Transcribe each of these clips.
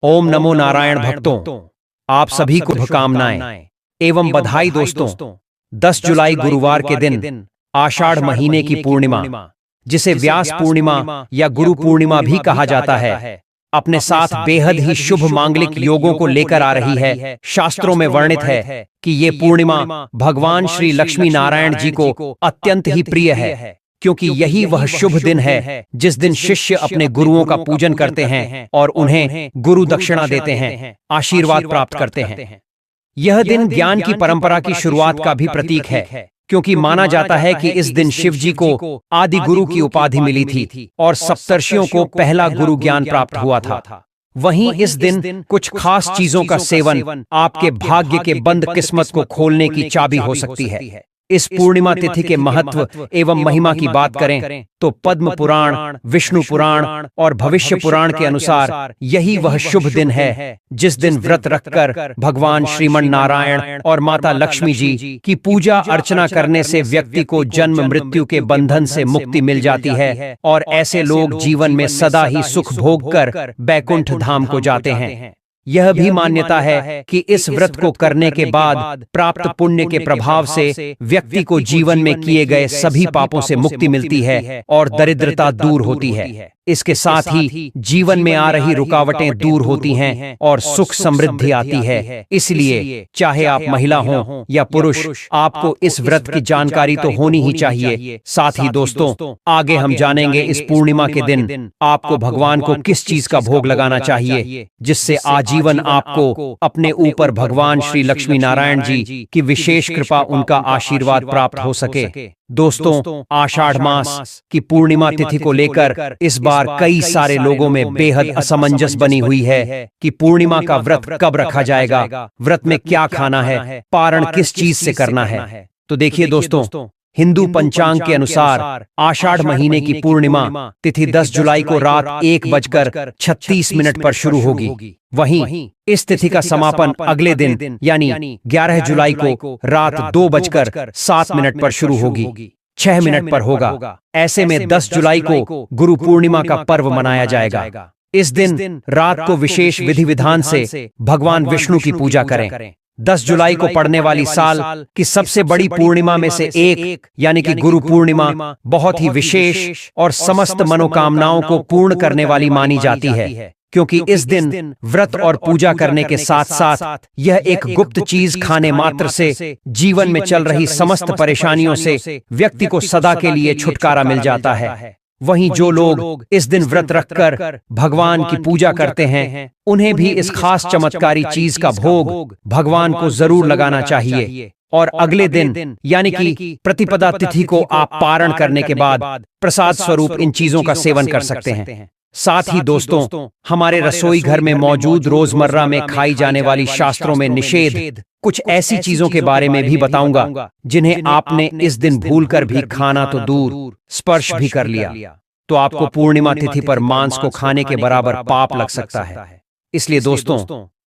ओम नमो नारायण भक्तों, आप सभी को शुभकामनाएं एवं बधाई दोस्तों। 10 जुलाई गुरुवार के दिन आषाढ़ महीने की पूर्णिमा, जिसे व्यास पूर्णिमा या गुरु पूर्णिमा भी कहा जाता है, अपने साथ बेहद ही शुभ मांगलिक योगों को लेकर आ रही है। शास्त्रों में वर्णित है कि ये पूर्णिमा भगवान श्री लक्ष्मी नारायण जी को अत्यंत ही प्रिय है, क्योंकि यही वह शुभ दिन है जिस दिन शिष्य अपने गुरुओं का पूजन करते हैं और उन्हें गुरु दक्षिणा देते हैं, आशीर्वाद प्राप्त करते हैं। यह दिन ज्ञान की परंपरा की शुरुआत का भी प्रतीक है, क्योंकि माना जाता है कि इस दिन शिव जी को आदि गुरु की उपाधि मिली थी और सप्तर्षियों को पहला गुरु ज्ञान प्राप्त हुआ था। वहीं इस दिन कुछ खास चीजों का सेवन आपके भाग्य के बंद किस्मत को खोलने की चाबी हो सकती है। इस पूर्णिमा तिथि के महत्व एवं महिमा की बात करें तो पद्म पुराण, विष्णु पुराण और भविष्य पुराण के अनुसार यही वह शुभ दिन है जिस दिन व्रत रखकर भगवान श्रीमन नारायण और माता लक्ष्मी जी की पूजा अर्चना करने से व्यक्ति को जन्म मृत्यु के बंधन से मुक्ति मिल जाती है और ऐसे लोग जीवन में सदा ही सुख भोग कर बैकुंठ धाम को जाते हैं। यह भी मान्यता है कि इस व्रत को करने के बाद प्राप्त पुण्य के प्रभाव से व्यक्ति को जीवन में किए गए सभी पापों से मुक्ति मिलती है और दरिद्रता दूर होती है। इसके साथ ही जीवन में आ रही रुकावटें दूर होती हैं और सुख समृद्धि आती है। इसलिए चाहे आप महिला हो या पुरुष, आपको इस व्रत की जानकारी तो होनी ही चाहिए। साथ ही दोस्तों, आगे हम जानेंगे इस पूर्णिमा के दिन आपको भगवान को किस चीज का भोग लगाना चाहिए, जिससे आजीवन आपको अपने ऊपर भगवान श्री लक्ष्मी नारायण जी की विशेष कृपा, उनका आशीर्वाद प्राप्त हो सके। दोस्तों, आषाढ़ मास की पूर्णिमा तिथि को लेकर इस बार कई सारे लोगों में बेहद असमंजस बनी हुई है कि पूर्णिमा का व्रत कब रखा जाएगा, व्रत में क्या खाना है, पारण किस चीज से करना है। तो देखिए दोस्तों, हिंदू पंचांग के अनुसार आषाढ़ महीने की पूर्णिमा तिथि 10 जुलाई को रात 1:36 पर शुरू होगी। वहीं इस तिथि का समापन अगले दिन यानी 11 जुलाई को रात 2:07 पर शुरू होगी, 6 मिनट पर होगा। ऐसे में 10 जुलाई को गुरु पूर्णिमा का पर्व मनाया जाएगा। इस दिन रात को विशेष विधि विधान से भगवान विष्णु की पूजा करें। 10 जुलाई को पड़ने वाली साल की सबसे बड़ी पूर्णिमा में से एक यानी कि गुरु पूर्णिमा बहुत ही विशेष और समस्त मनोकामनाओं को पूर्ण करने वाली मानी जाती है, क्योंकि इस दिन व्रत और पूजा करने के साथ साथ यह एक गुप्त चीज खाने मात्र से जीवन में चल रही समस्त परेशानियों से व्यक्ति को सदा के लिए छुटकारा मिल जाता है। वहीं जो लोग इस दिन व्रत रखकर भगवान की पूजा करते हैं, उन्हें भी इस खास चमत्कारी चीज का भोग भगवान को जरूर लगाना चाहिए और अगले दिन यानी कि प्रतिपदा तिथि को आप पारण करने के बाद प्रसाद स्वरूप इन चीजों का सेवन कर सकते हैं। साथ ही दोस्तों, हमारे रसोई घर में मौजूद रोजमर्रा में खाई जाने वाली शास्त्रों में निषेध कुछ ऐसी चीजों के बारे में भी बताऊंगा जिन्हें आपने इस दिन भूलकर भी खाना तो दूर स्पर्श भी कर लिया तो आपको पूर्णिमा तिथि पर मांस को खाने के बराबर पाप लग सकता है। इसलिए दोस्तों,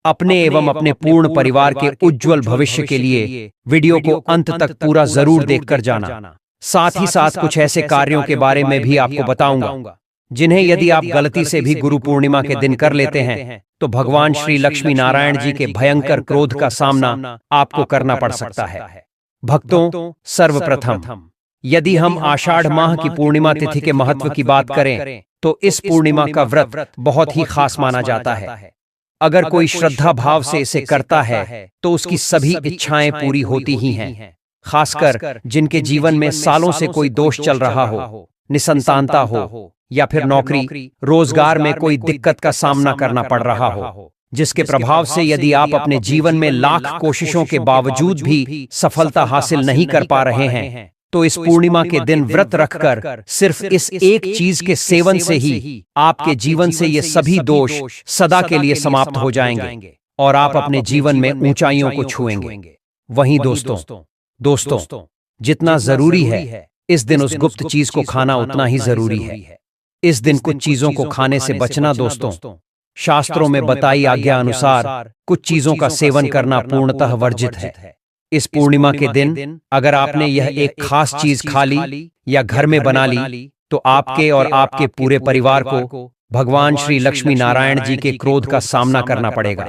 अपने एवं अपने पूर्ण परिवार के उज्जवल भविष्य के लिए वीडियो को अंत तक पूरा जरूर देखकर जाना। साथ ही साथ कुछ ऐसे कार्यों के बारे में भी आपको बताऊंगा जिन्हें यदि आप गलती से भी गुरु पूर्णिमा के दिन कर लेते हैं तो भगवान श्री लक्ष्मी नारायण जी के भयंकर क्रोध का सामना आपको करना पड़ सकता है। भक्तों, सर्वप्रथम यदि हम आषाढ़ माह की पूर्णिमा तिथि के महत्व की बात करें तो इस पूर्णिमा का व्रत बहुत ही खास माना जाता है। अगर कोई श्रद्धा भाव से इसे करता है तो उसकी सभी इच्छाएं पूरी होती ही हैं। खासकर जिनके जीवन में सालों से कोई दोष चल रहा हो, निसंतानता हो या फिर नौकरी रोजगार में कोई दिक्कत का सामना करना पड़ रहा हो, जिसके प्रभाव से यदि आप अपने जीवन में लाख कोशिशों के बावजूद भी सफलता हासिल नहीं कर पा रहे हैं, तो इस पूर्णिमा के दिन व्रत रखकर सिर्फ इस एक चीज के सेवन से ही आपके जीवन से ये सभी दोष सदा के लिए समाप्त हो जाएंगे और आप अपने जीवन में ऊंचाइयों को छुएंगे। वहीं दोस्तों, जितना जरूरी है इस दिन उस गुप्त चीज को खाना उतना ही जरूरी है। इस दिन कुछ चीजों को खाने से बचना दोस्तों, शास्त्रों में बताई आज्ञा अनुसार कुछ चीजों का सेवन करना पूर्णतः वर्जित है। इस पूर्णिमा के दिन अगर आपने यह एक खास चीज खा ली या घर में बना ली तो आपके और आपके पूरे परिवार को भगवान श्री लक्ष्मी नारायण जी के क्रोध का सामना करना पड़ेगा।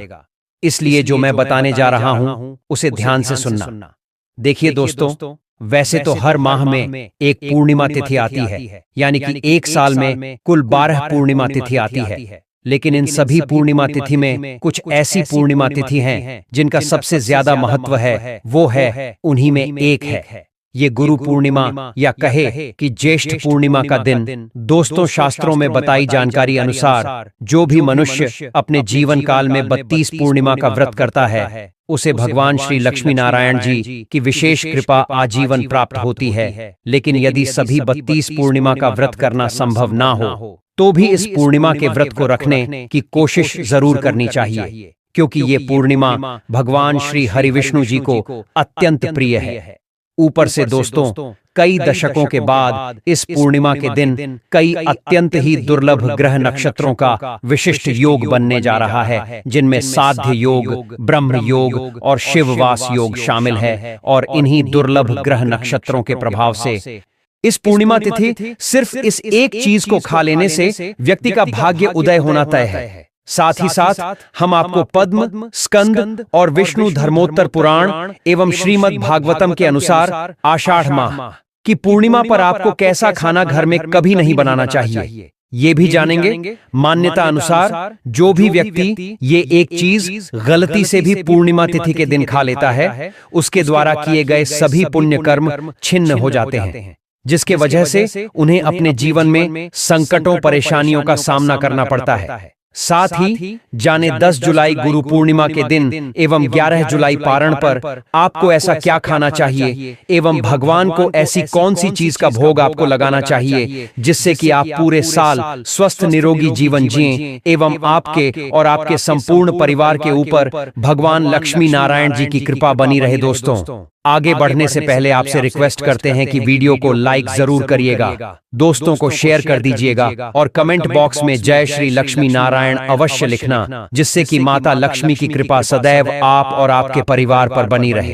इसलिए जो मैं बताने जा रहा हूं उसे ध्यान से सुनना। देखिए दोस्तों, वैसे तो हर माह में एक पूर्णिमा तिथि आती है, यानी कि एक साल में कुल 12 पूर्णिमा तिथि आती है। लेकिन इन सभी पूर्णिमा तिथि में कुछ ऐसी पूर्णिमा तिथि हैं जिनका सबसे ज्यादा महत्व है, वो है उन्हीं में एक है ये गुरु पूर्णिमा, या कहे कि ज्येष्ठ पूर्णिमा का दिन। दोस्तों, शास्त्रों में बताई जानकारी अनुसार जो भी मनुष्य अपने जीवन काल में 32 पूर्णिमा का व्रत करता है उसे भगवान श्री लक्ष्मी नारायण जी की विशेष कृपा आजीवन प्राप्त होती है। लेकिन यदि सभी 32 पूर्णिमा का व्रत करना संभव ना हो तो भी इस पूर्णिमा के व्रत को रखने की कोशिश जरूर करनी चाहिए, क्योंकि ये पूर्णिमा भगवान श्री हरिविष्णु जी को अत्यंत प्रिय है। ऊपर से दोस्तों, कई दशकों के बाद इस पूर्णिमा के दिन कई अत्यंत ही दुर्लभ ग्रह नक्षत्रों का विशिष्ट योग बनने जा रहा है, जिनमें साध्य योग, ब्रह्म योग और शिववास योग शामिल है। और इन्हीं दुर्लभ ग्रह नक्षत्रों के प्रभाव से इस पूर्णिमा तिथि सिर्फ इस एक चीज को खा लेने से व्यक्ति का भाग्य उदय होना तय है। साथ ही साथ हम आपको पद्म, स्कंद और विष्णु धर्मोत्तर पुराण एवं श्रीमद् भागवतम के अनुसार आषाढ़ माह की पूर्णिमा पर आपको कैसा खाना घर में कभी नहीं बनाना चाहिए ये भी जानेंगे। मान्यता अनुसार जो भी व्यक्ति ये एक चीज गलती से भी पूर्णिमा तिथि के दिन खा लेता है, उसके द्वारा किए गए सभी पुण्य कर्म छिन्न हो जाते हैं, जिसके वजह से उन्हें अपने जीवन में संकटों परेशानियों का सामना करना पड़ता है। साथ ही जाने 10 जुलाई गुरु पूर्णिमा के दिन एवं 11 जुलाई पारण पर आपको ऐसा क्या खाना चाहिए एवं भगवान को ऐसी कौन सी चीज का भोग आपको लगाना चाहिए जिससे कि आप पूरे साल स्वस्थ निरोगी जीवन जिएं एवं आपके और आपके संपूर्ण परिवार के ऊपर भगवान लक्ष्मी नारायण जी की कृपा बनी रहे। दोस्तों, आगे बढ़ने से पहले आपसे रिक्वेस्ट करते हैं कि वीडियो को लाइक जरूर करिएगा, दोस्तों को शेयर कर दीजिएगा और कमेंट बॉक्स में जय श्री लक्ष्मी नारायण अवश्य लिखना, जिससे कि माता लक्ष्मी की कृपा सदैव आप और आपके परिवार पर बनी रहे।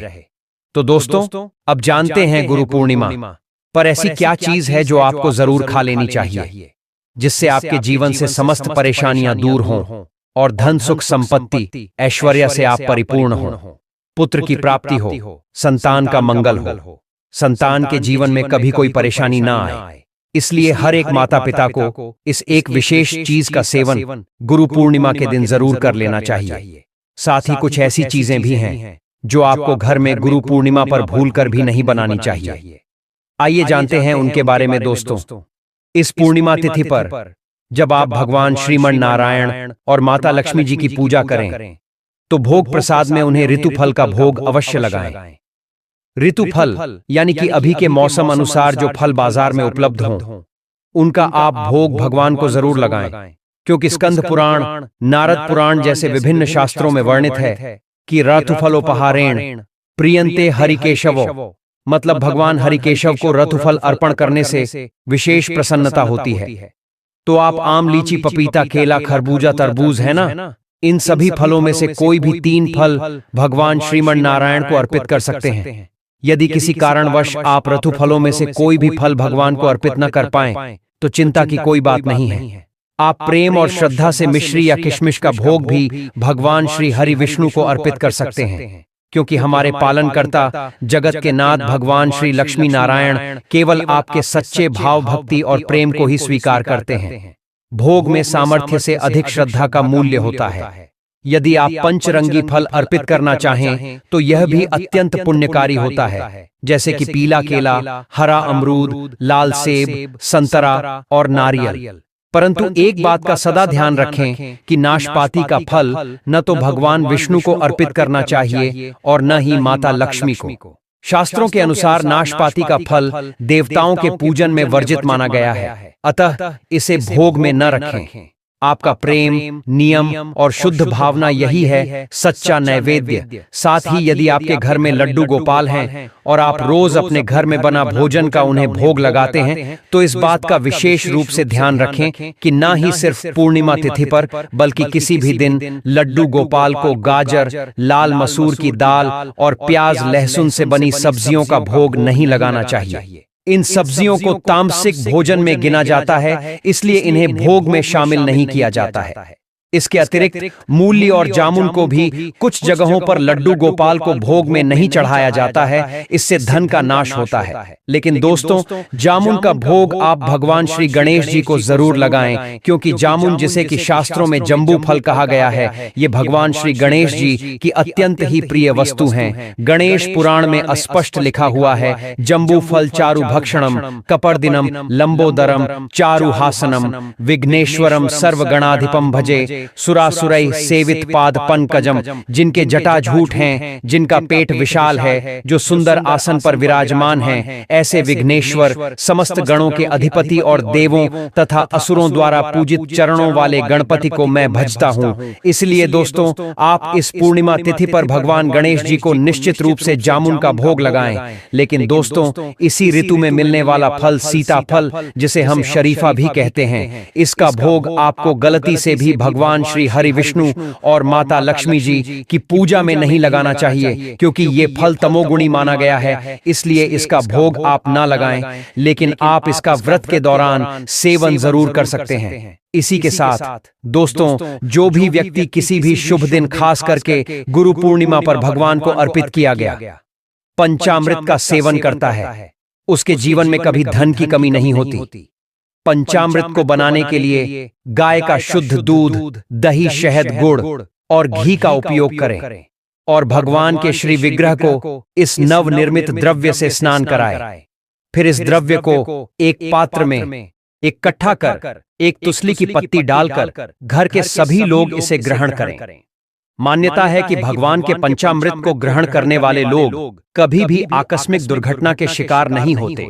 तो दोस्तों, अब जानते हैं गुरु पूर्णिमा पर ऐसी क्या चीज है जो आपको जरूर खा लेनी चाहिए, जिससे आपके जीवन से समस्त परेशानियां दूर हों और धन सुख संपत्ति ऐश्वर्य से आप परिपूर्ण हों, पुत्र की प्राप्ति हो, संतान का मंगल हो, संतान के जीवन में कभी कोई परेशानी ना आए। इसलिए हर एक माता पिता को इस एक विशेष चीज का सेवन गुरु पूर्णिमा के दिन जरूर कर लेना चाहिए। साथ ही कुछ ऐसी चीजें भी हैं जो आपको घर में गुरु पूर्णिमा पर भूलकर भी नहीं बनानी चाहिए। आइए जानते हैं उनके बारे में। दोस्तों, इस पूर्णिमा तिथि पर जब आप भगवान श्रीमन नारायण और माता लक्ष्मी जी की पूजा करें तो भोग प्रसाद में उन्हें ऋतुफल का भोग अवश्य लगाएं। ऋतुफल यानी कि अभी के मौसम अनुसार जो फल बाजार में उपलब्ध हों उनका आप भोग भगवान को जरूर लगाएं, क्योंकि स्कंद पुराण, नारद पुराण जैसे विभिन्न शास्त्रों में वर्णित है कि रथुफलोपहारेण प्रियंते हरिकेशवो, मतलब भगवान हरिकेशव को रथुफल अर्पण करने से विशेष प्रसन्नता होती है। तो आप आम, लीची, पपीता, केला, खरबूजा, तरबूज है ना, इन सभी फलों में से कोई भी 3 फल भगवान श्रीमन नारायण को अर्पित कर सकते हैं। यदि किसी कारणवश आप ऋतु फलों में से कोई भी फल भगवान को अर्पित न कर पाएं तो चिंता की कोई बात नहीं है। आप प्रेम और श्रद्धा से मिश्री या किशमिश का भोग भी भगवान श्री हरि विष्णु को अर्पित कर सकते हैं, क्योंकि हमारे पालनकर्ता जगत के नाथ भगवान श्री लक्ष्मी नारायण केवल आपके सच्चे भाव, भक्ति और प्रेम को ही स्वीकार करते हैं। भोग में सामर्थ्य से अधिक श्रद्धा का मूल्य होता है। यदि आप पंचरंगी फल अर्पित करना चाहें तो यह भी अत्यंत पुण्यकारी होता है, जैसे कि पीला केला, हरा अमरूद, लाल सेब, संतरा और नारियल। परंतु एक बात का सदा ध्यान रखें कि नाशपाती का फल न तो भगवान विष्णु को अर्पित करना चाहिए और न ही माता लक्ष्मी को। शास्त्रों के अनुसार नाशपाती का फल देवताओं के पूजन में वर्जित माना गया है, अतः इसे भोग में न रखें। आपका प्रेम, नियम और शुद्ध भावना यही है सच्चा नैवेद्य। साथ ही यदि आपके घर में लड्डू गोपाल हैं और आप रोज अपने घर में बना भोजन का उन्हें भोग लगाते हैं तो इस बात का विशेष रूप से ध्यान रखें कि न ही सिर्फ पूर्णिमा तिथि पर बल्कि किसी भी दिन लड्डू गोपाल को गाजर, लाल मसूर की दाल और प्याज, लहसुन से बनी सब्जियों का भोग नहीं लगाना चाहिए। इन सब्जियों को तामसिक भोजन में गिना जाता है, इसलिए इन्हें भोग में शामिल नहीं किया जाता है। इसके अतिरिक्त मूली और जामुन को भी कुछ जगहों पर लड्डू गोपाल को भोग में नहीं चढ़ाया जाता है, इससे धन का नाश होता है। लेकिन दोस्तों, जामुन का भोग आप भगवान श्री गणेश जी को जरूर लगाएं, क्योंकि जामुन, जिसे कि शास्त्रों में जम्बू फल कहा गया है, ये भगवान श्री गणेश जी की अत्यंत ही प्रिय वस्तु हैं। गणेश पुराण में स्पष्ट लिखा हुआ है, जम्बू फल चारु भक्षणम कपर्दिनम लंबोदरम चारु हासनम विघ्नेश्वरम सर्वगणाधिपम भजे सुरासुरैः सेवित पाद पंकजम। जिनके जटा झूठ हैं, जिनका पेट विशाल है, जो सुंदर आसन पर विराजमान हैं, ऐसे विघ्नेश्वर समस्त गणों के अधिपति और देवों तथा असुरों द्वारा पूजित चरणों वाले गणपति को मैं भजता हूँ। इसलिए दोस्तों, आप इस पूर्णिमा तिथि पर भगवान गणेश जी को निश्चित रूप से जामुन का भोग लगाएं। लेकिन दोस्तों, इसी ऋतु में मिलने वाला फल सीताफल, जिसे हम शरीफा भी कहते हैं, इसका भोग आपको गलती से भी भगवान श्री हरि विष्णु और माता लक्ष्मी जी की पूजा में नहीं लगाना चाहिए, क्योंकि ये फल तमोगुणी माना गया है। इसलिए इसका भोग आप ना लगाएं, लेकिन आप इसका व्रत के दौरान सेवन जरूर कर सकते हैं। इसी के साथ दोस्तों, जो भी व्यक्ति किसी भी शुभ दिन, खास करके गुरु पूर्णिमा पर भगवान को अर्पित किया गया पंचामृत का सेवन करता है, उसके जीवन में कभी धन की कमी नहीं होती। पंचामृत को बनाने के लिए गाय का शुद्ध दूध, दही, शहद, गुड़ और घी का उपयोग करें और भगवान के श्री विग्रह को इस नवनिर्मित द्रव्य से स्नान कराएं। फिर इस द्रव्य को एक पात्र में इकट्ठा कर एक तुलसी की पत्ती डालकर घर के सभी लोग इसे ग्रहण करें। मान्यता है कि भगवान के पंचामृत को ग्रहण करने वाले लोग कभी भी आकस्मिक दुर्घटना के शिकार नहीं होते,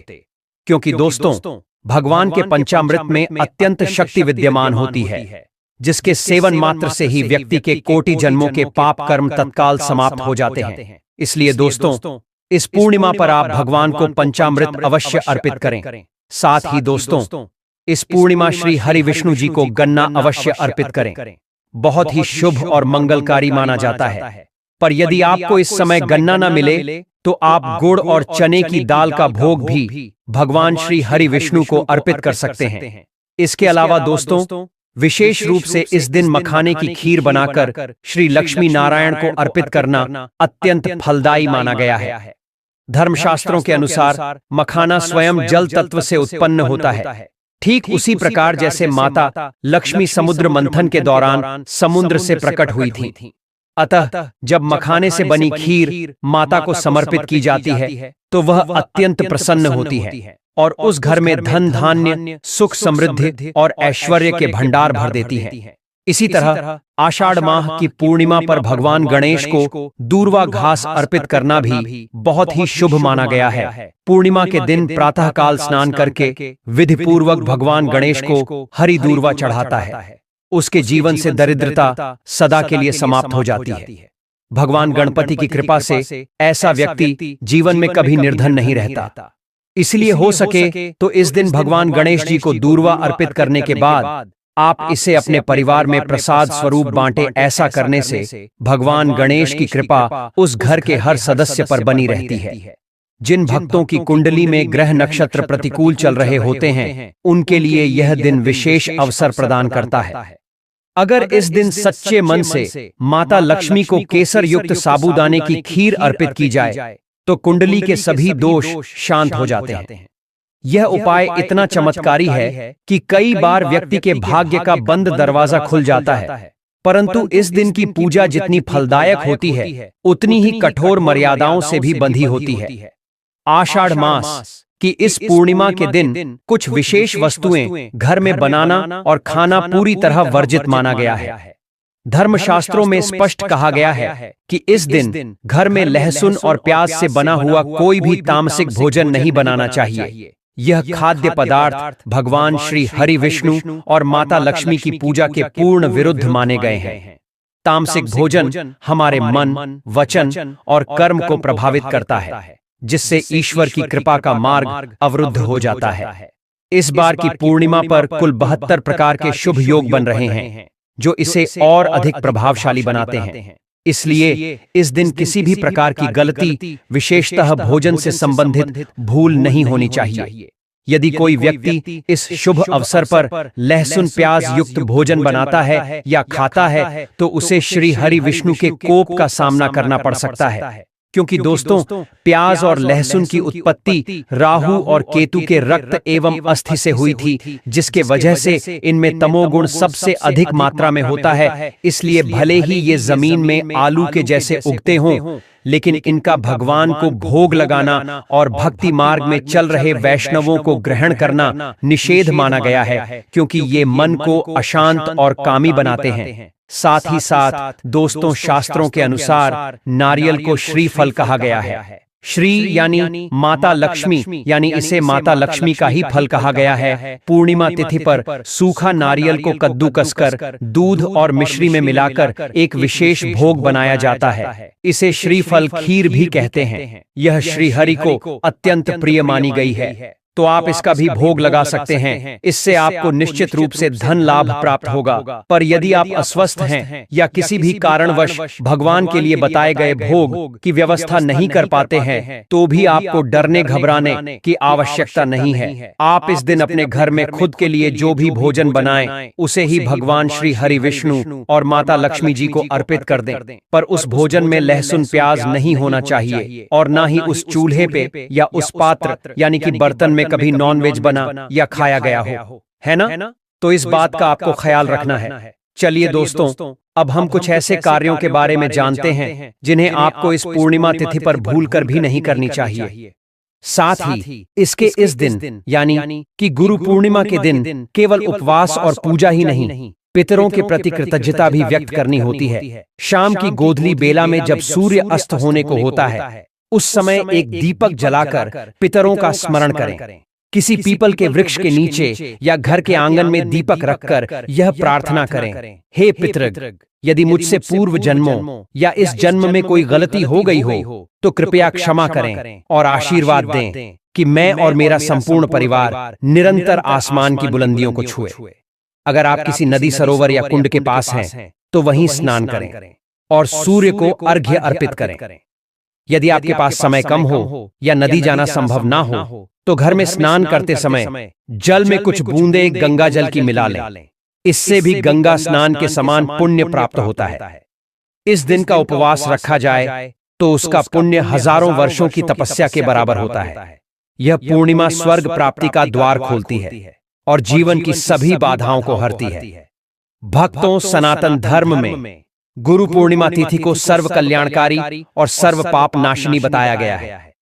क्योंकि दोस्तों, भगवान के पंचामृत में अत्यंत शक्ति विद्यमान होती है, जिसके सेवन मात्र से ही व्यक्ति के कोटि जन्मों के पाप कर्म तत्काल समाप्त हो जाते हैं। इसलिए दोस्तों, इस पूर्णिमा पर आप भगवान को पंचामृत अवश्य अर्पित करें। साथ ही दोस्तों, इस पूर्णिमा श्री हरि विष्णु जी को गन्ना अवश्य अर्पित करें। बहुत ही शुभ और मंगलकारी माना जाता है। पर यदि आपको इस समय गन्ना न मिले, तो आप गुड़ और चने की दाल का भोग भी भगवान श्री हरि विष्णु को अर्पित कर सकते हैं। इसके अलावा दोस्तों, विशेष रूप से इस दिन मखाने की खीर बनाकर श्री लक्ष्मी नारायण को अर्पित करना अत्यंत फलदायी माना गया है। धर्मशास्त्रों के अनुसार मखाना स्वयं जल तत्व से उत्पन्न होता है, ठीक उसी प्रकार जैसे माता लक्ष्मी समुद्र मंथन के दौरान समुद्र से प्रकट हुई थी। अतः जब मखाने से बनी खीर माता को समर्पित की जाती है, तो वह अत्यंत प्रसन्न होती है और उस घर में धन, धान्य, सुख, समृद्धि और ऐश्वर्य के भंडार भर देती है। इसी तरह आषाढ़ माह की पूर्णिमा पर भगवान गणेश को दूर्वा घास अर्पित करना भी बहुत ही शुभ माना गया है। पूर्णिमा के दिन प्रातःकाल स्नान करके विधि पूर्वक भगवान गणेश को हरी दूर्वा चढ़ाता है, उसके जीवन से दरिद्रता सदा के लिए समाप्त हो जाती है। भगवान गणपति की कृपा से ऐसा व्यक्ति जीवन में कभी निर्धन नहीं रहता। इसलिए हो सके तो इस दिन भगवान गणेश जी को दूर्वा अर्पित करने के बाद आप इसे अपने परिवार में प्रसाद स्वरूप बांटे। ऐसा करने से भगवान गणेश की कृपा उस घर के हर सदस्य पर बनी रहती है। जिन भक्तों की कुंडली में ग्रह नक्षत्र प्रतिकूल चल रहे होते हैं, उनके लिए यह दिन विशेष अवसर प्रदान करता है। अगर इस दिन सच्चे मन से माता लक्ष्मी को केसर युक्त साबूदाने की खीर अर्पित की जाए, तो कुंडली के सभी दोष शांत हो जाते हैं। यह उपाय इतना चमत्कारी है कि कई बार व्यक्ति के भाग्य का बंद दरवाजा खुल जाता है। परंतु इस दिन की पूजा जितनी फलदायक होती है, उतनी ही कठोर मर्यादाओं से भी बंधी होती है। आषाढ़ मास की इस पूर्णिमा के दिन कुछ विशेष वस्तुएं घर में बनाना और खाना पूरी तरह वर्जित माना गया है। धर्मशास्त्रों में स्पष्ट कहा गया है कि इस दिन घर में लहसुन और प्याज से बना हुआ कोई भी तामसिक भोजन नहीं बनाना चाहिए। यह खाद्य पदार्थ भगवान श्री हरि विष्णु और माता लक्ष्मी की पूजा के पूर्ण विरुद्ध माने गए हैं। तामसिक भोजन हमारे मन, वचन और कर्म को प्रभावित करता है, जिससे ईश्वर की कृपा का मार्ग अवरुद्ध हो जाता है। इस बार की पूर्णिमा पर कुल 72 प्रकार के शुभ योग बन रहे हैं, जो इसे और अधिक प्रभावशाली बनाते हैं। इसलिए इस दिन किसी भी प्रकार की गलती, विशेषतः भोजन से संबंधित भूल नहीं होनी चाहिए। यदि कोई व्यक्ति इस शुभ अवसर पर लहसुन प्याज युक्त भोजन बनाता है या खाता है तो उसे श्री हरि विष्णु के कोप का सामना करना पड़ सकता है, क्योंकि दोस्तों प्याज और लहसुन की उत्पत्ति राहु और केतु के रक्त एवं अस्थि से हुई थी, जिसके वजह से इनमें तमोगुण सबसे अधिक मात्रा में होता है। इसलिए भले ही ये जमीन में आलू के जैसे उगते हों, लेकिन इनका भगवान को भोग लगाना और भक्ति मार्ग में चल रहे वैष्णवों को ग्रहण करना निषेध माना गया है, क्योंकि ये मन को अशांत और कामी बनाते हैं। साथ ही साथ दोस्तों शास्त्रों के अनुसार नारियल को श्रीफल कहा गया है। श्री यानी माता लक्ष्मी, यानी इसे माता लक्ष्मी का ही फल कहा गया है। पूर्णिमा तिथि पर सूखा नारियल को कद्दूकस कर दूध और मिश्री में मिलाकर एक विशेष भोग बनाया जाता है। इसे श्रीफल खीर भी कहते हैं। यह श्रीहरि को अत्यंत प्रिय मानी गई है, तो आप इसका भी भोग लगा सकते हैं। इससे आपको निश्चित रूप से धन लाभ प्राप्त होगा। पर यदि आप अस्वस्थ हैं या किसी भी कारणवश भगवान के लिए बताए गए भोग की व्यवस्था नहीं कर पाते हैं, तो भी आपको डरने घबराने की आवश्यकता नहीं है। आप इस दिन अपने घर में खुद के लिए जो भी भोजन बनाएं, उसे ही भगवान श्री हरि विष्णु और माता लक्ष्मी जी को अर्पित कर दें। पर उस भोजन में लहसुन प्याज नहीं होना चाहिए, और न ही उस चूल्हे पे या उस पात्र यानी कि बर्तन में कभी नॉनवेज बना या खाया गया हो, है ना? तो इस बात का आपको ख्याल रखना है। चलिए दोस्तों, अब हम कुछ ऐसे कार्यों के बारे में जानते हैं जिन्हें आपको इस पूर्णिमा तिथि पर भूलकर भी नहीं करनी चाहिए। साथ ही इसके इस दिन यानी कि गुरु पूर्णिमा के दिन केवल उपवास और पूजा ही नहीं, पितरों के प्रति कृतज्ञता भी व्यक्त करनी होती है। शाम की गोधली बेला में जब सूर्य अस्त होने को होता है, उस समय एक दीपक जलाकर पितरों का स्मरण करें। किसी पीपल के वृक्ष के नीचे या घर के आंगन में दीपक रखकर यह प्रार्थना करें, हे पितृग, यदि मुझसे पूर्व जन्मों या इस जन्म में कोई गलती हो गई हो तो कृपया क्षमा करें और आशीर्वाद दें कि मैं और मेरा संपूर्ण परिवार निरंतर आसमान की बुलंदियों को छुए। अगर आप किसी नदी, सरोवर या कुंड के पास हैं तो वहीं स्नान करें और सूर्य को अर्घ्य अर्पित करें। यदि आपके पास समय कम हो या नदी जाना संभव ना हो तो घर में स्नान करते समय जल में कुछ बूंदे गंगा जल की मिला लें। इससे भी गंगा स्नान के समान पुण्य प्राप्त होता है। इस दिन का उपवास रखा जाए तो उसका पुण्य हजारों वर्षों की तपस्या के बराबर होता है। यह पूर्णिमा स्वर्ग प्राप्ति का द्वार खोलती है और जीवन की सभी बाधाओं को हरती है। भक्तों, सनातन धर्म में गुरु पूर्णिमा तिथि को सर्व कल्याणकारी और सर्व पाप नाशिनी बताया गया है।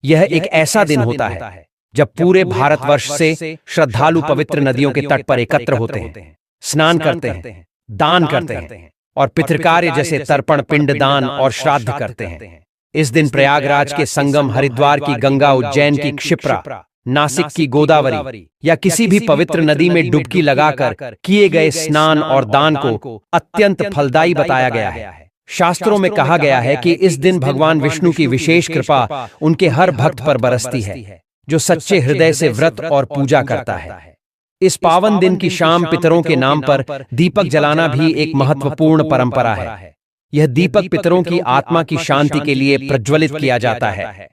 यह एक ऐसा दिन होता है जब पूरे भारतवर्ष से श्रद्धालु पवित्र नदियों के तट पर एकत्र होते हैं, स्नान करते हैं, दान करते हैं और पितृकार्य जैसे तर्पण, पिंड दान और श्राद्ध करते हैं। इस दिन प्रयागराज के संगम, हरिद्वार की गंगा, उज्जैन की क्षिप्रा, नासिक की गोदावरी या किसी भी पवित्र नदी में डुबकी लगाकर किए गए स्नान और दान को अत्यंत फलदायी बताया गया है। शास्त्रों में कहा गया है कि इस दिन भगवान विष्णु की विशेष कृपा उनके हर भक्त पर बरसती है जो सच्चे हृदय से व्रत और पूजा करता है। इस पावन दिन की शाम पितरों के नाम पर दीपक जलाना भी एक महत्वपूर्ण परंपरा है। यह दीपक पितरों की आत्मा की शांति के लिए प्रज्वलित किया जाता है।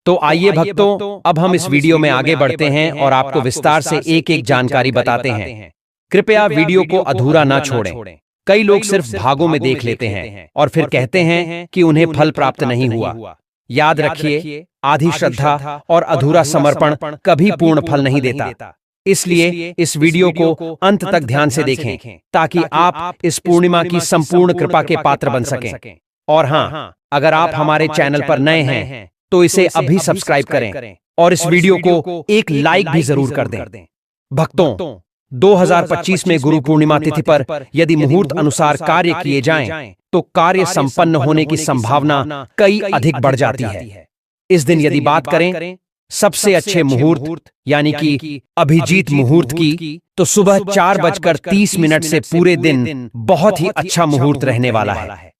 तो आइए भक्तों, अब हम इस वीडियो में आगे बढ़ते हैं और आपको विस्तार से एक एक जानकारी बताते हैं। कृपया वीडियो को अधूरा ना छोड़ें। कई लोग सिर्फ भागों में देख लेते हैं और फिर कहते हैं कि उन्हें फल प्राप्त नहीं हुआ। याद रखिए, आधी श्रद्धा और अधूरा समर्पण कभी पूर्ण फल नहीं देता। इसलिए इस वीडियो को अंत तक ध्यान से देखें ताकि आप इस पूर्णिमा की संपूर्ण कृपा के पात्र बन सकें। और हाँ, अगर आप हमारे चैनल पर नए हैं तो इसे अभी सब्सक्राइब करें और इस वीडियो को एक लाइक भी जरूर कर दें। भक्तों, 2025 में गुरु पूर्णिमा तिथि पर यदि मुहूर्त अनुसार कार्य किए जाएं, तो कार्य संपन्न होने की संभावना कई अधिक बढ़ जाती है। इस दिन यदि बात करें सबसे अच्छे मुहूर्त यानी कि अभिजीत मुहूर्त की, तो सुबह 4:30 से पूरे दिन बहुत ही अच्छा मुहूर्त रहने वाला है।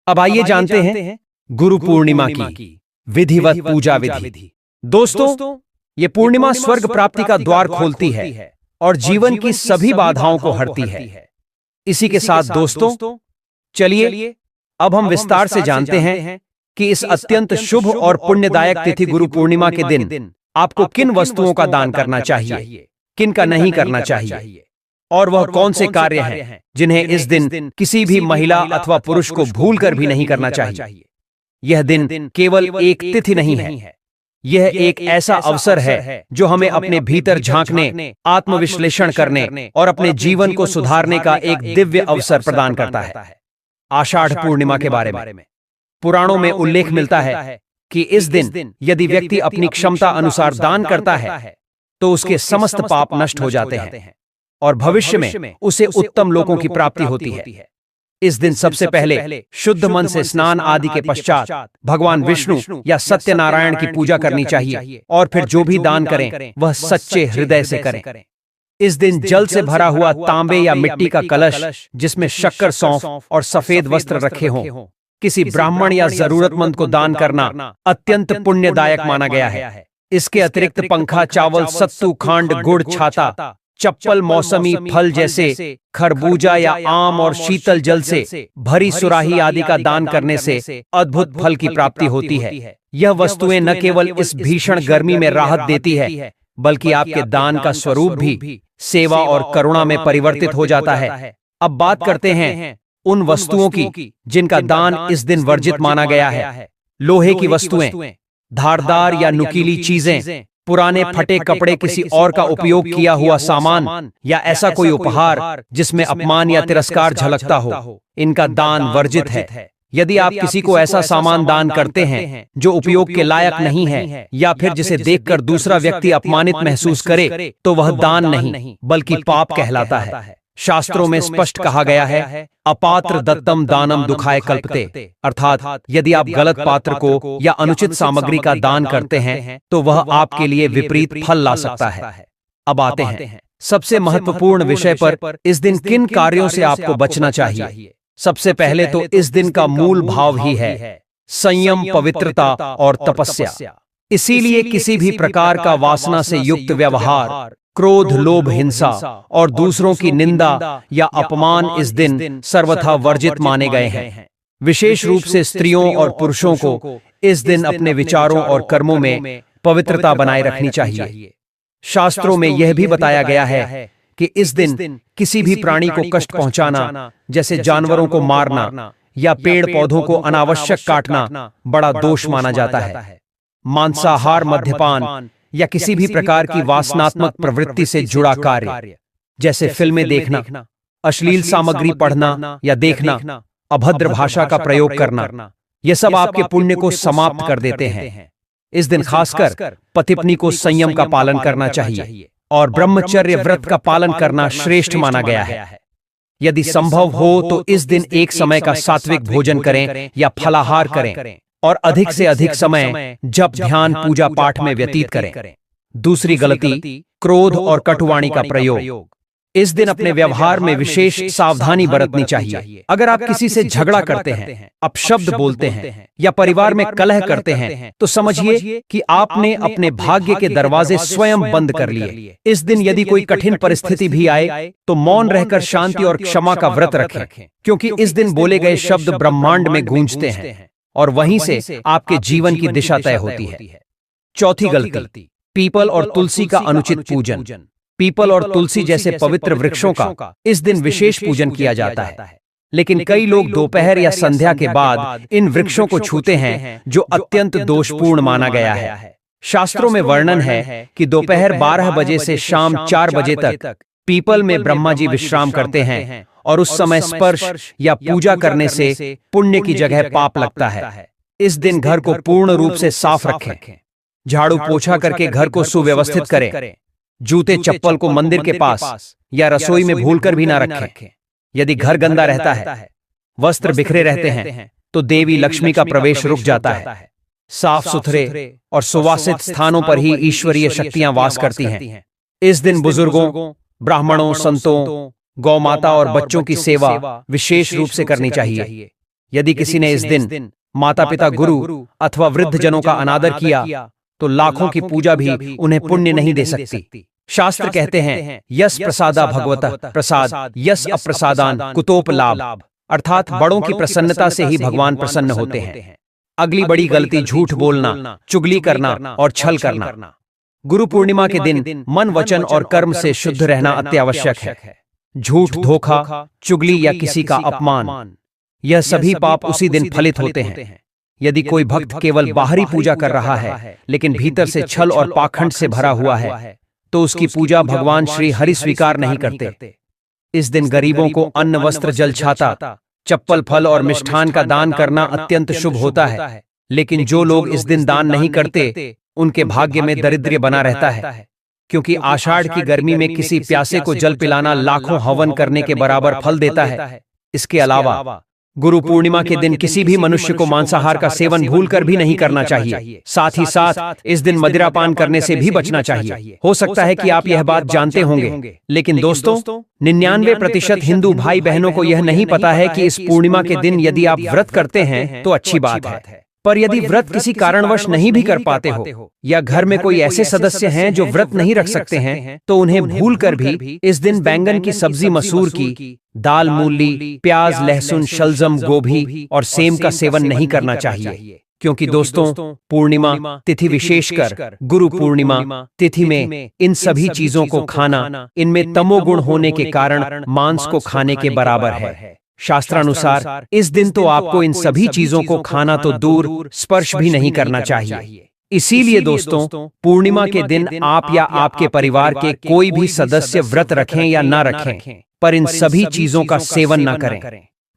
अब आइए जानते हैं गुरु पूर्णिमा की विधिवत पूजा विधि। दोस्तों, ये पूर्णिमा स्वर्ग प्राप्ति का द्वार खोलती है और जीवन की सभी बाधाओं को हरती है। इसी के साथ दोस्तों, चलिए अब हम विस्तार से जानते हैं कि इस अत्यंत शुभ और पुण्यदायक तिथि गुरु पूर्णिमा के दिन आपको किन वस्तुओं का दान करना चाहिए, किन का नहीं करना चाहिए, और वह कौन से कार्य हैं जिन्हें इस दिन किसी भी महिला अथवा पुरुष को भूलकर भी नहीं करना चाहिए। यह दिन केवल एक तिथि नहीं है, यह एक ऐसा अवसर है जो हमें अपने भीतर झांकने, आत्मविश्लेषण करने और अपने जीवन को सुधारने का एक दिव्य अवसर प्रदान करता है। आषाढ़ पूर्णिमा के बारे में पुराणों में उल्लेख मिलता है कि इस दिन यदि व्यक्ति अपनी क्षमता अनुसार दान करता है तो उसके समस्त पाप नष्ट हो जाते हैं और भविष्य में उसे उत्तम लोकों की प्राप्ति होती है। इस दिन सबसे पहले शुद्ध मन से स्नान आदि के पश्चात भगवान विष्णु या सत्यनारायण की पूजा करनी चाहिए और फिर जो भी दान करें वह सच्चे हृदय से करें। इस दिन जल से भरा हुआ तांबे या मिट्टी का कलश जिसमें शक्कर, सौंफ और सफेद वस्त्र रखे हों किसी ब्राह्मण या जरूरतमंद को दान करना अत्यंत पुण्यदायक माना गया है। इसके अतिरिक्त पंखा, चावल, सत्तू, खांड, गुड़, छाता, चप्पल, मौसमी फल जैसे खरबूजा या आम और शीतल जल से भरी सुराही आदि का दान करने से अद्भुत फल की प्राप्ति होती है। यह वस्तुएं न केवल इस भीषण गर्मी में राहत देती है बल्कि आपके दान का स्वरूप भी सेवा और करुणा में परिवर्तित हो जाता है। अब बात करते हैं उन वस्तुओं की जिनका दान इस दिन वर्जित माना गया है। लोहे की वस्तुएं, धारदार या नुकीली चीजें, पुराने फटे कपड़े, किसी और का उपयोग किया हुआ सामान या ऐसा कोई उपहार जिसमें अपमान या तिरस्कार झलकता हो, इनका दान वर्जित है। यदि आप किसी को ऐसा सामान दान करते हैं जो उपयोग के लायक नहीं है या फिर जिसे देखकर दूसरा व्यक्ति अपमानित महसूस करे तो वह दान नहीं बल्कि पाप कहलाता है। शास्त्रों में स्पष्ट कहा गया है, अपात्र दत्तम दानम दुखाय कल्पते, अर्थात यदि आप गलत पात्र को या अनुचित सामग्री का दान करते हैं तो वह आपके लिए विपरीत फल ला सकता है। अब आते हैं सबसे महत्वपूर्ण विषय पर, इस दिन किन कार्यों से आपको बचना चाहिए। सबसे पहले तो इस दिन का मूल भाव ही है संयम, पवित्रता और तपस्या। इसीलिए किसी भी प्रकार का वासना से युक्त व्यवहार, क्रोध, लोभ, हिंसा और दूसरों की निंदा या अपमान इस दिन सर्वथा वर्जित माने गए हैं। विशेष रूप से स्त्रियों और पुरुषों को इस दिन अपने विचारों और कर्मों में पवित्रता बनाए रखनी चाहिए। शास्त्रों में यह भी बताया गया है कि इस दिन किसी भी प्राणी को कष्ट पहुंचाना, जैसे जानवरों को मारना या पेड़ पौधों को अनावश्यक काटना, बड़ा दोष माना जाता है। मांसाहार, मद्यपान या किसी भी प्रकार की वासनात्मक प्रवृत्ति से जुड़ा कार्य, जैसे फिल्में देखना, अश्लील सामग्री पढ़ना या देखना, अभद्र भाषा का प्रयोग करना, ये सब आपके पुण्य को समाप्त कर देते हैं। इस दिन खासकर पति-पत्नी को संयम का पालन करना चाहिए और ब्रह्मचर्य व्रत का पालन करना श्रेष्ठ माना गया है। यदि संभव हो तो इस दिन एक समय का सात्विक भोजन करें या फलाहार करें और अधिक से अधिक समय जप, ध्यान, पूजा पाठ में व्यतीत करें। दूसरी गलती, क्रोध और कटुवाणी का प्रयोग। इस दिन अपने व्यवहार में विशेष सावधानी बरतनी चाहिए। अगर आप किसी से झगड़ा करते हैं, अपशब्द बोलते हैं या परिवार में कलह करते हैं तो समझिए कि आपने अपने भाग्य के दरवाजे स्वयं बंद कर लिए। इस दिन यदि कोई कठिन परिस्थिति भी आए तो मौन रहकर शांति और क्षमा का व्रत रखें, क्योंकि इस दिन बोले गए शब्द ब्रह्मांड में गूंजते हैं और वहीं से आपके जीवन की दिशा तय होती है। चौथी गलती, पीपल और तुलसी का अनुचित पूजन। पीपल और तुलसी जैसे पवित्र वृक्षों का इस दिन विशेष पूजन किया जाता है, लेकिन कई लोग दोपहर या संध्या के बाद इन वृक्षों को छूते हैं, जो अत्यंत दोषपूर्ण माना गया है। शास्त्रों में वर्णन है कि दोपहर 12 बजे से शाम 4 बजे तक पीपल में ब्रह्मा जी विश्राम करते हैं और उस समय स्पर्श या पूजा करने से पुण्य की जगह पाप लगता है। इस दिन घर को पूर्ण रूप से साफ रखें, झाड़ू पोछा करके घर को सुव्यवस्थित करें। जूते चप्पल को मंदिर के पास या रसोई में भूलकर भी ना रखें। यदि घर गंदा रहता है, वस्त्र बिखरे रहते हैं तो देवी लक्ष्मी का प्रवेश रुक जाता है। साफ सुथरे और सुवासित स्थानों पर ही ईश्वरीय शक्तियां वास करती हैं। इस दिन बुजुर्गों, ब्राह्मणों, संतों, गौ माता और बच्चों की सेवा विशेष रूप से करनी चाहिए। यदि किसी ने इस दिन माता पिता, गुरु अथवा वृद्ध जनों का अनादर किया तो लाखों की पूजा भी उन्हें पुण्य नहीं दे सकती। शास्त्र कहते हैं, यस प्रसादा भगवतः प्रसाद, यस अप्रसादान कुतोप लाभ। अर्थात बड़ों की प्रसन्नता से ही भगवान प्रसन्न होते हैं। अगली बड़ी गलती झूठ बोलना, चुगली करना और छल करना। गुरु पूर्णिमा के दिन मन, वचन और कर्म से शुद्ध रहना अत्यावश्यक है। झूठ, धोखा, चुगली या किसी का अपमान, यह सभी पाप उसी दिन फलित होते हैं। यदि कोई भक्त केवल बाहरी पूजा कर रहा है लेकिन भीतर से छल और पाखंड से भरा हुआ है तो उसकी पूजा भगवान श्री हरि स्वीकार नहीं करते। इस दिन गरीबों को अन्न, वस्त्र, जल, छाता, चप्पल, फल और मिष्ठान का दान करना अत्यंत शुभ होता है। लेकिन जो लोग इस दिन दान नहीं करते उनके भाग्य में दरिद्र बना रहता है, क्योंकि आषाढ़ की गर्मी में किसी प्यासे को जल पिलाना लाखों हवन करने के बराबर फल देता है। इसके अलावा गुरु पूर्णिमा के दिन किसी भी मनुष्य को मांसाहार का सेवन भूलकर भी नहीं करना चाहिए। साथ ही साथ इस दिन मदिरापान करने से भी बचना चाहिए। हो सकता है कि आप यह बात जानते होंगे, लेकिन दोस्तों 99% हिंदू भाई बहनों को यह नहीं पता है कि इस पूर्णिमा के दिन यदि आप व्रत करते हैं तो अच्छी बात है, पर यदि व्रत किसी कारणवश नहीं भी कर पाते हो या घर में कोई ऐसे सदस्य हैं जो व्रत नहीं रख सकते हैं तो उन्हें भूलकर भी इस दिन बैंगन की सब्जी, मसूर की दाल, मूली, प्याज, लहसुन, शलजम, गोभी और सेम का सेवन नहीं करना चाहिए। क्योंकि दोस्तों पूर्णिमा तिथि, विशेषकर गुरु पूर्णिमा तिथि में इन सभी चीजों को खाना इनमें तमोगुण होने के कारण मांस को खाने के बराबर है। शास्त्रानुसार इस दिन तो आपको इन सभी चीजों को खाना तो दूर, स्पर्श भी नहीं करना चाहिए। इसीलिए दोस्तों पूर्णिमा के दिन आप या आपके परिवार के कोई भी सदस्य व्रत रखें या ना रखें, पर इन सभी चीजों का सेवन ना करें।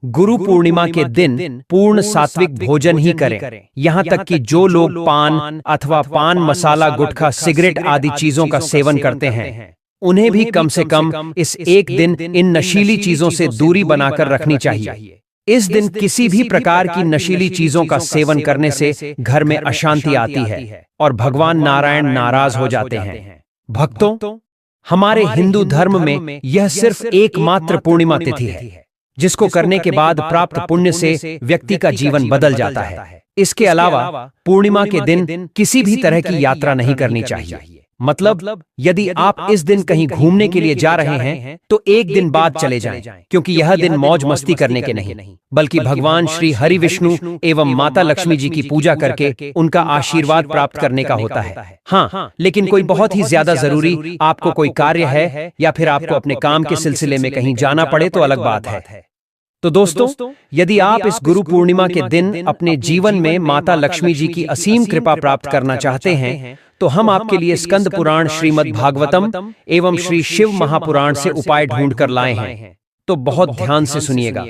गुरु पूर्णिमा के दिन पूर्ण सात्विक भोजन ही करें। यहाँ तक कि जो लोग पान अथवा पान मसाला, गुटखा, सिगरेट आदि चीजों का सेवन करते हैं उन्हें भी कम से कम इस एक दिन इन नशीली चीजों से दूरी बनाकर रखनी चाहिए। इस दिन किसी भी प्रकार की नशीली चीजों का सेवन करने से घर में अशांति आती है और भगवान नारायण नाराज हो जाते हैं। भक्तों, हमारे हिंदू धर्म में यह सिर्फ एकमात्र पूर्णिमा तिथि है जिसको करने के बाद प्राप्त पुण्य से व्यक्ति का जीवन बदल जाता है। इसके अलावा पूर्णिमा के दिन किसी भी तरह की यात्रा नहीं करनी चाहिए। मतलब यदि आप इस दिन कहीं घूमने के लिए जा रहे हैं तो एक दिन बाद चले जाएं, क्योंकि यह दिन मौज मस्ती करने के नहीं बल्कि भगवान श्री हरि विष्णु एवं माता लक्ष्मी जी की पूजा करके उनका आशीर्वाद प्राप्त करने का होता है। हाँ, लेकिन कोई बहुत ही ज्यादा जरूरी आपको कोई कार्य है या फिर आपको अपने काम के सिलसिले में कहीं जाना पड़े तो अलग बात है। तो दोस्तों यदि आप इस गुरु पूर्णिमा के दिन अपने जीवन में माता लक्ष्मी जी की असीम कृपा प्राप्त करना चाहते हैं तो हम आपके लिए स्कंद पुराण, श्रीमद् भागवतम एवं श्री शिव महापुराण से उपाय ढूंढ कर लाए हैं। तो बहुत ध्यान से सुनिएगा।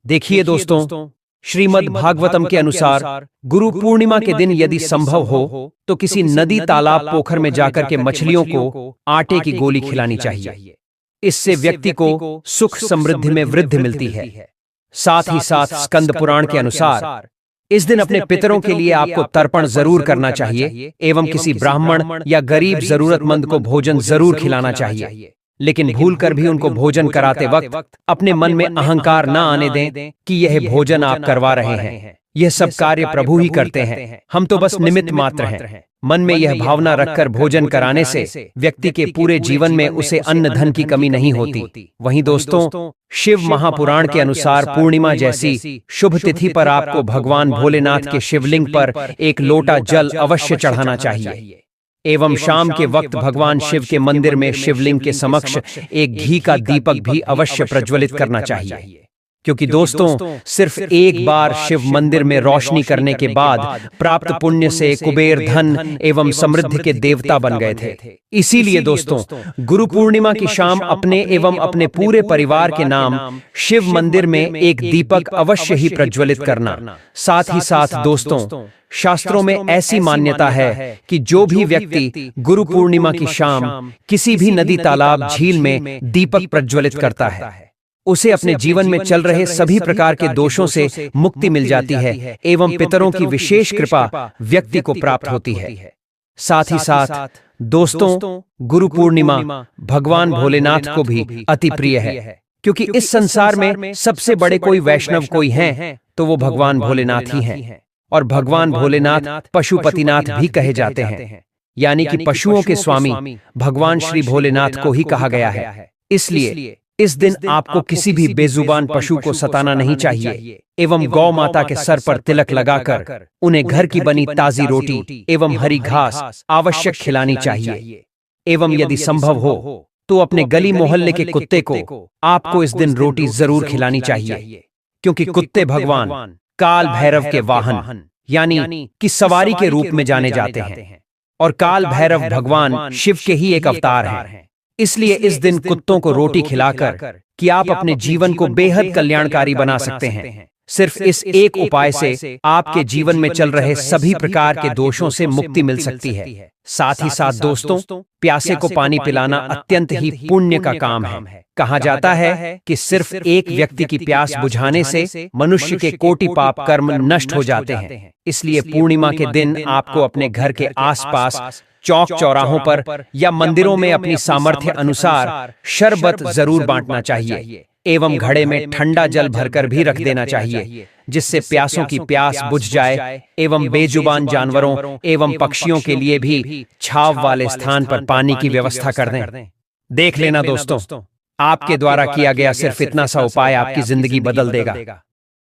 देखिए दोस्तों, श्रीमद् भागवतम के अनुसार गुरु पूर्णिमा के दिन यदि संभव हो तो किसी नदी, तालाब, पोखर में जाकर के मछलियों को आटे की गोली खिलानी चाहिए। इससे व्यक्ति को सुख समृद्धि में वृद्धि मिलती है। साथ ही साथ स्कंद पुराण के अनुसार इस दिन अपने पितरों के लिए आपको तर्पण जरूर करना चाहिए एवं किसी ब्राह्मण या गरीब जरूरतमंद को भोजन जरूर खिलाना चाहिए। लेकिन भूलकर भी उनको भोजन कराते वक्त अपने मन में अहंकार न आने दें कि यह भोजन आप करवा रहे हैं। यह सब कार्य प्रभु ही करते हैं, हम तो बस निमित्त मात्र हैं। मन में यह भावना रखकर भोजन कराने से व्यक्ति के पूरे जीवन में उसे अन्न धन की कमी नहीं होती। वहीं दोस्तों शिव महापुराण के अनुसार पूर्णिमा जैसी शुभ तिथि पर आपको भगवान भोलेनाथ के शिवलिंग पर एक लोटा जल अवश्य चढ़ाना चाहिए एवं शाम के वक्त भगवान शिव के मंदिर में शिवलिंग के समक्ष एक घी का दीपक भी अवश्य प्रज्वलित करना चाहिए। क्योंकि दोस्तों सिर्फ एक बार शिव मंदिर में रोशनी करने के बाद प्राप्त पुण्य से कुबेर धन एवं समृद्धि के देवता बन गए थे। इसीलिए दोस्तों गुरु पूर्णिमा की शाम अपने एवं अपने पूरे परिवार के नाम शिव मंदिर में एक दीपक अवश्य ही प्रज्वलित करना। साथ ही साथ दोस्तों शास्त्रों में ऐसी मान्यता है कि जो भी व्यक्ति गुरु पूर्णिमा की शाम किसी भी नदी, तालाब, झील में दीपक प्रज्वलित करता है उसे अपने जीवन में चल रहे सभी प्रकार के दोषों से मुक्ति मिल जाती है एवं पितरों की विशेष कृपा व्यक्ति को प्राप्त होती है। साथ ही साथ दोस्तों गुरु पूर्णिमा भगवान भोलेनाथ को भी अति प्रिय है, क्योंकि इस संसार में सबसे बड़े कोई वैष्णव कोई हैं तो वो भगवान भोलेनाथ ही हैं। और भगवान भोलेनाथ पशुपतिनाथ भी कहे जाते हैं, यानी कि पशुओं के स्वामी भगवान श्री भोलेनाथ को ही कहा गया है। इसलिए इस दिन आपको किसी भी बेजुबान पशु को सताना नहीं चाहिए एवं गौ माता के सर पर तिलक लगाकर उन्हें घर की बनी ताजी रोटी एवं हरी घास आवश्यक खिलानी चाहिए। एवं यदि संभव हो तो अपने गली मोहल्ले के कुत्ते को आपको इस दिन रोटी जरूर खिलानी चाहिए, क्योंकि कुत्ते भगवान काल भैरव के वाहन यानी कि सवारी के रूप में जाने जाते हैं और काल भैरव भगवान शिव के ही एक अवतार हैं। इसलिए इस दिन कुत्तों को रोटी खिलाकर कि आप अपने जीवन को बेहद कल्याणकारी बना सकते हैं। सिर्फ इस एक उपाय से आपके जीवन में चल रहे सभी प्रकार के दोषों से मुक्ति मिल सकती है। साथ ही साथ दोस्तों, प्यासे को पानी पिलाना अत्यंत ही पुण्य का काम है। कहा जाता है कि सिर्फ एक व्यक्ति की प्यास बुझाने से मनुष्य के कोटि पाप कर्म नष्ट हो जाते हैं। इसलिए पूर्णिमा के दिन आपको अपने घर के आसपास चौक चौराहों पर या मंदिरों में अपनी सामर्थ्य अनुसार शरबत जरूर बांटना चाहिए एवं घड़े में ठंडा जल भरकर भी रख देना चाहिए, जिससे प्यासों की प्यास बुझ जाए एवं बेजुबान जानवरों एवं पक्षियों के लिए भी छाव वाले स्थान पर पानी की व्यवस्था कर दें। देख लेना दोस्तों, आपके द्वारा किया गया सिर्फ इतना सा उपाय आपकी जिंदगी बदल देगा।